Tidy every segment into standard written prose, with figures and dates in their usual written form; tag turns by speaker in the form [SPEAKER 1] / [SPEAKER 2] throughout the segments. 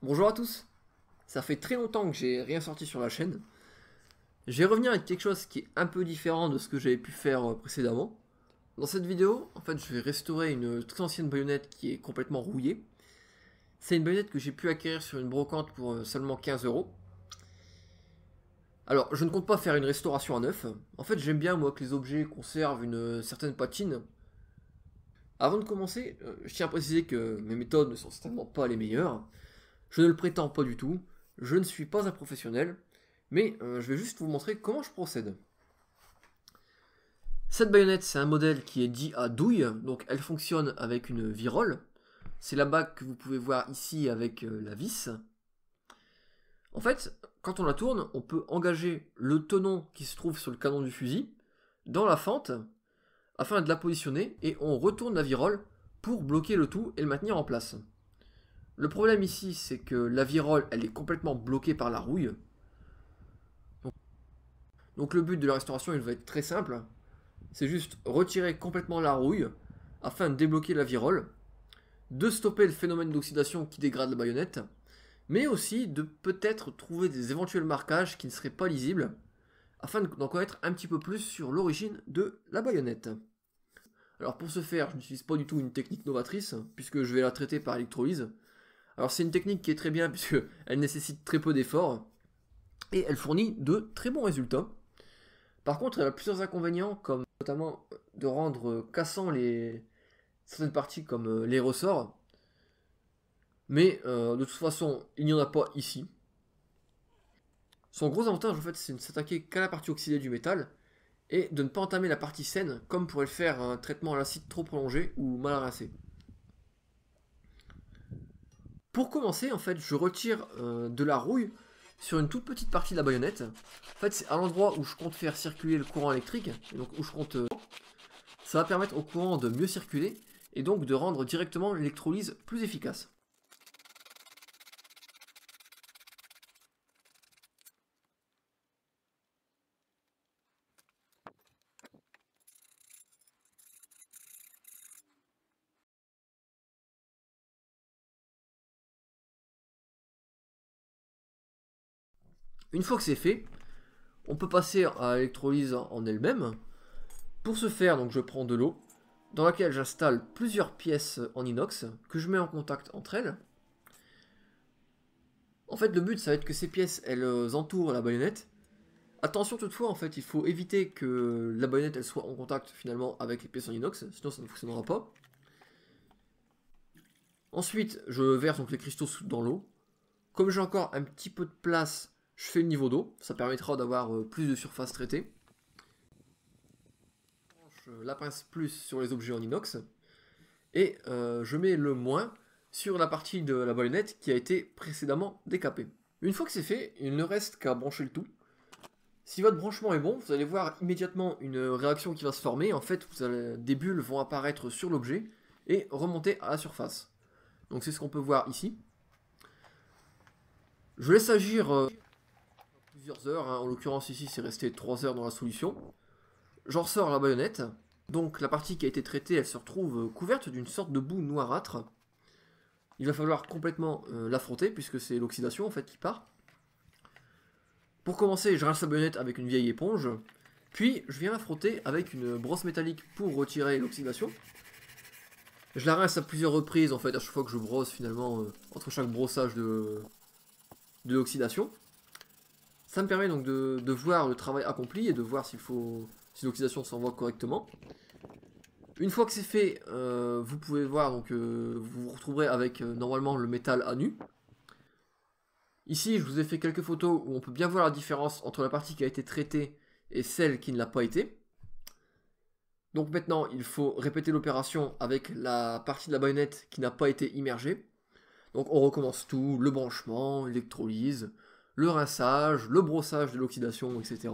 [SPEAKER 1] Bonjour à tous, ça fait très longtemps que j'ai rien sorti sur la chaîne. Je vais revenir avec quelque chose qui est un peu différent de ce que j'avais pu faire précédemment. Dans cette vidéo, en fait, je vais restaurer une très ancienne baïonnette qui est complètement rouillée. C'est une baïonnette que j'ai pu acquérir sur une brocante pour seulement 15 €. Alors, je ne compte pas faire une restauration à neuf. En fait, j'aime bien moi que les objets conservent une certaine patine. Avant de commencer, je tiens à préciser que mes méthodes ne sont certainement pas les meilleures. Je ne le prétends pas du tout, je ne suis pas un professionnel, mais je vais juste vous montrer comment je procède. Cette baïonnette, c'est un modèle qui est dit à douille, donc elle fonctionne avec une virole. C'est la bague que vous pouvez voir ici avec la vis. En fait, quand on la tourne, on peut engager le tenon qui se trouve sur le canon du fusil dans la fente afin de la positionner et on retourne la virole pour bloquer le tout et le maintenir en place. Le problème ici, c'est que la virole, elle est complètement bloquée par la rouille. Donc le but de la restauration, il va être très simple. C'est juste retirer complètement la rouille afin de débloquer la virole, de stopper le phénomène d'oxydation qui dégrade la baïonnette, mais aussi de peut-être trouver des éventuels marquages qui ne seraient pas lisibles afin d'en connaître un petit peu plus sur l'origine de la baïonnette. Alors pour ce faire, je n'utilise pas du tout une technique novatrice puisque je vais la traiter par électrolyse. Alors c'est une technique qui est très bien puisqu'elle nécessite très peu d'efforts et elle fournit de très bons résultats. Par contre, elle a plusieurs inconvénients, comme notamment de rendre cassant certaines parties comme les ressorts. Mais de toute façon, il n'y en a pas ici. Son gros avantage, en fait, c'est de ne s'attaquer qu'à la partie oxydée du métal et de ne pas entamer la partie saine, comme pourrait le faire un traitement à l'acide trop prolongé ou mal rincé. Pour commencer, en fait, je retire de la rouille sur une toute petite partie de la baïonnette. En fait, c'est à l'endroit où je compte faire circuler le courant électrique, et donc où je compte ça va permettre au courant de mieux circuler et donc de rendre directement l'électrolyse plus efficace. Une fois que c'est fait, on peut passer à l'électrolyse en elle-même. Pour ce faire, donc je prends de l'eau dans laquelle j'installe plusieurs pièces en inox que je mets en contact entre elles. En fait, le but, ça va être que ces pièces, elles entourent la baïonnette. Attention toutefois, en fait, il faut éviter que la baïonnette elle soit en contact finalement avec les pièces en inox, sinon ça ne fonctionnera pas. Ensuite, je verse donc les cristaux dans l'eau. Comme j'ai encore un petit peu de place, je fais le niveau d'eau. Ça permettra d'avoir plus de surface traitée. Je branche la pince plus sur les objets en inox. Et je mets le moins sur la partie de la baïonnette qui a été précédemment décapée. Une fois que c'est fait, il ne reste qu'à brancher le tout. Si votre branchement est bon, vous allez voir immédiatement une réaction qui va se former. En fait, des bulles vont apparaître sur l'objet et remonter à la surface. Donc c'est ce qu'on peut voir ici. Je laisse agir plusieurs heures, hein. En l'occurrence ici c'est resté 3 heures dans la solution. J'en ressors la baïonnette. Donc la partie qui a été traitée, elle se retrouve couverte d'une sorte de boue noirâtre. Il va falloir complètement la frotter puisque c'est l'oxydation en fait qui part. Pour commencer, je rince la baïonnette avec une vieille éponge. Puis je viens la frotter avec une brosse métallique pour retirer l'oxydation. Je la rince à plusieurs reprises en fait à chaque fois que je brosse finalement entre chaque brossage de l'oxydation. Ça me permet donc de voir le travail accompli et de voir si l'oxydation s'envoie correctement. Une fois que c'est fait, vous pouvez voir, donc vous vous retrouverez avec normalement le métal à nu. Ici, je vous ai fait quelques photos où on peut bien voir la différence entre la partie qui a été traitée et celle qui ne l'a pas été. Donc maintenant, il faut répéter l'opération avec la partie de la baïonnette qui n'a pas été immergée. Donc on recommence tout, le branchement, l'électrolyse, le rinçage, le brossage de l'oxydation, etc.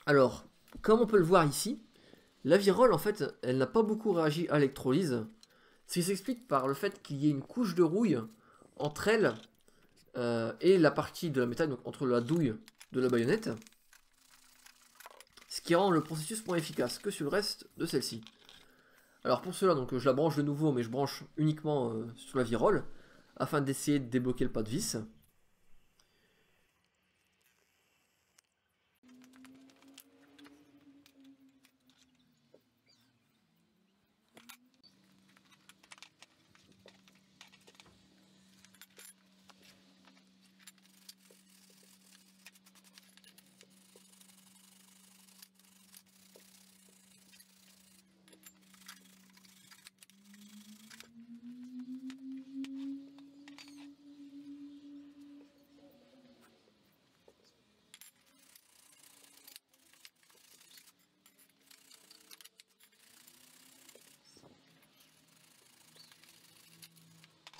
[SPEAKER 1] Alors, comme on peut le voir ici, la virole, en fait, elle n'a pas beaucoup réagi à l'électrolyse, ce qui s'explique par le fait qu'il y ait une couche de rouille entre elle et la partie de la métal, donc entre la douille de la baïonnette, ce qui rend le processus moins efficace que sur le reste de celle-ci. Alors pour cela, donc, je la branche de nouveau, mais je branche uniquement sur la virole, afin d'essayer de débloquer le pas de vis.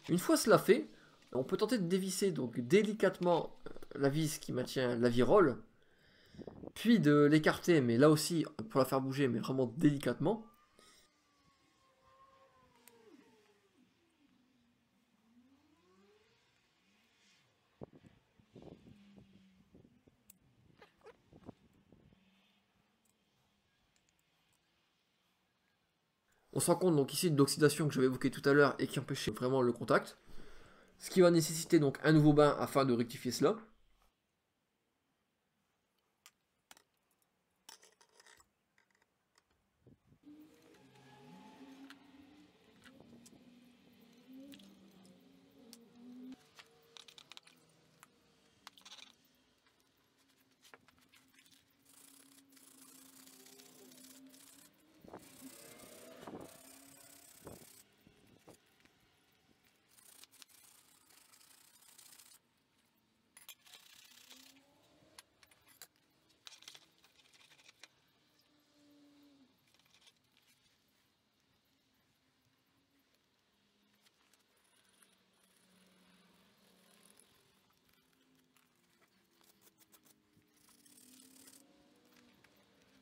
[SPEAKER 1] Une fois cela fait, on peut tenter de dévisser donc délicatement la vis qui maintient la virole, puis de l'écarter, mais là aussi pour la faire bouger, mais vraiment délicatement. On se rend compte donc ici de l'oxydation que j'avais évoquée tout à l'heure et qui empêchait vraiment le contact. Ce qui va nécessiter donc un nouveau bain afin de rectifier cela.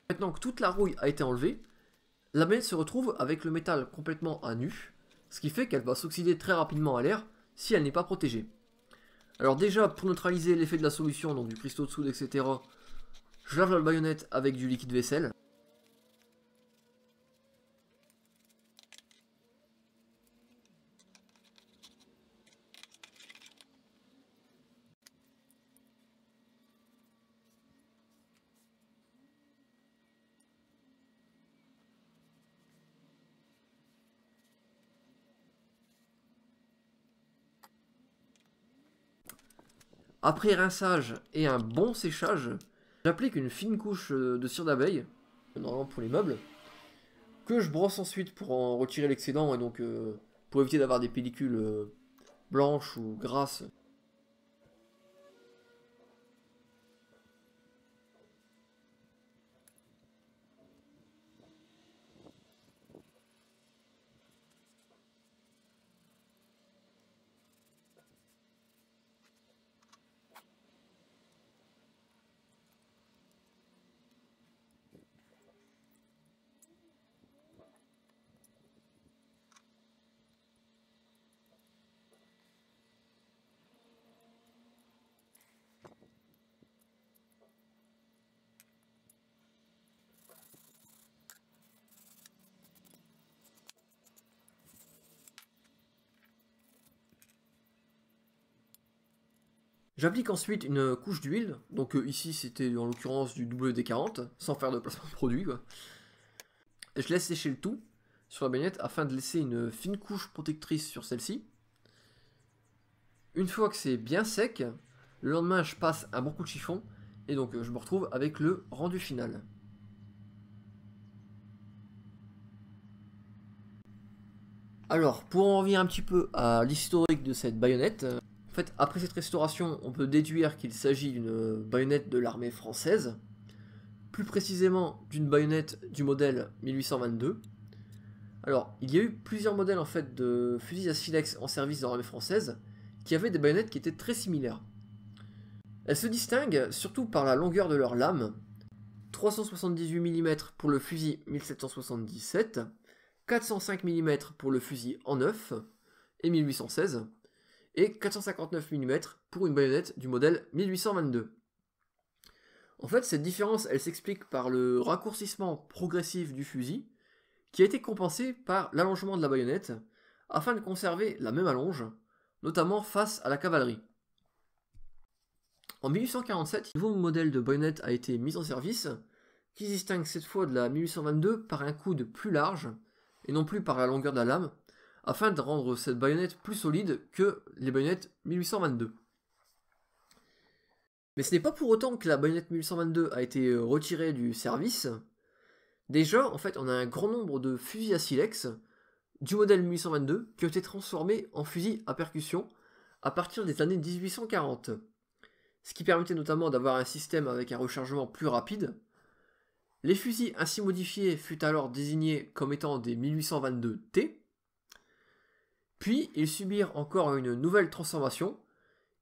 [SPEAKER 1] Maintenant que toute la rouille a été enlevée, la baïonnette se retrouve avec le métal complètement à nu, ce qui fait qu'elle va s'oxyder très rapidement à l'air si elle n'est pas protégée. Alors déjà, pour neutraliser l'effet de la solution, donc du cristaux de soude, etc., je lave la baïonnette avec du liquide vaisselle. Après rinçage et un bon séchage, j'applique une fine couche de cire d'abeille, normalement pour les meubles, que je brosse ensuite pour en retirer l'excédent et donc pour éviter d'avoir des pellicules blanches ou grasses. J'applique ensuite une couche d'huile, donc ici c'était en l'occurrence du WD-40, sans faire de placement de produit quoi. Et je laisse sécher le tout sur la baïonnette afin de laisser une fine couche protectrice sur celle-ci. Une fois que c'est bien sec, le lendemain je passe un bon coup de chiffon et donc je me retrouve avec le rendu final. Alors, pour en revenir un petit peu à l'historique de cette baïonnette, en fait, après cette restauration, on peut déduire qu'il s'agit d'une baïonnette de l'armée française, plus précisément d'une baïonnette du modèle 1822. Alors, il y a eu plusieurs modèles en fait de fusils à silex en service dans l'armée française qui avaient des baïonnettes qui étaient très similaires. Elles se distinguent surtout par la longueur de leurs lames, 378 mm pour le fusil 1777, 405 mm pour le fusil en neuf et 1816, et 459 mm pour une baïonnette du modèle 1822. En fait, cette différence, elle s'explique par le raccourcissement progressif du fusil, qui a été compensé par l'allongement de la baïonnette, afin de conserver la même allonge, notamment face à la cavalerie. En 1847, un nouveau modèle de baïonnette a été mis en service, qui se distingue cette fois de la 1822 par un coude plus large, et non plus par la longueur de la lame, afin de rendre cette baïonnette plus solide que les baïonnettes 1822. Mais ce n'est pas pour autant que la baïonnette 1822 a été retirée du service. Déjà, en fait, on a un grand nombre de fusils à silex du modèle 1822 qui ont été transformés en fusils à percussion à partir des années 1840. Ce qui permettait notamment d'avoir un système avec un rechargement plus rapide. Les fusils ainsi modifiés furent alors désignés comme étant des 1822T, puis ils subirent encore une nouvelle transformation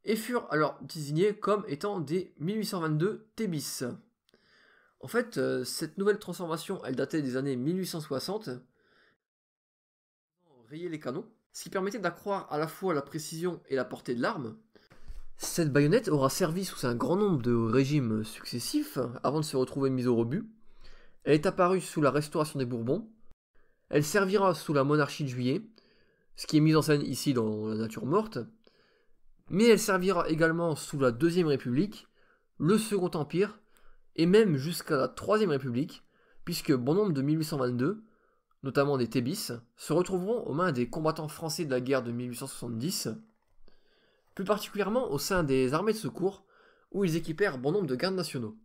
[SPEAKER 1] et furent alors désignés comme étant des 1822T bis. En fait, cette nouvelle transformation, elle datait des années 1860, rayer les canons, ce qui permettait d'accroître à la fois la précision et la portée de l'arme. Cette baïonnette aura servi sous un grand nombre de régimes successifs avant de se retrouver mise au rebut. Elle est apparue sous la Restauration des Bourbons, elle servira sous la Monarchie de Juillet, ce qui est mis en scène ici dans La Nature Morte, mais elle servira également sous la Deuxième République, le Second Empire, et même jusqu'à la Troisième République, puisque bon nombre de 1822, notamment des T-bis, se retrouveront aux mains des combattants français de la guerre de 1870, plus particulièrement au sein des armées de secours, où ils équipèrent bon nombre de gardes nationaux.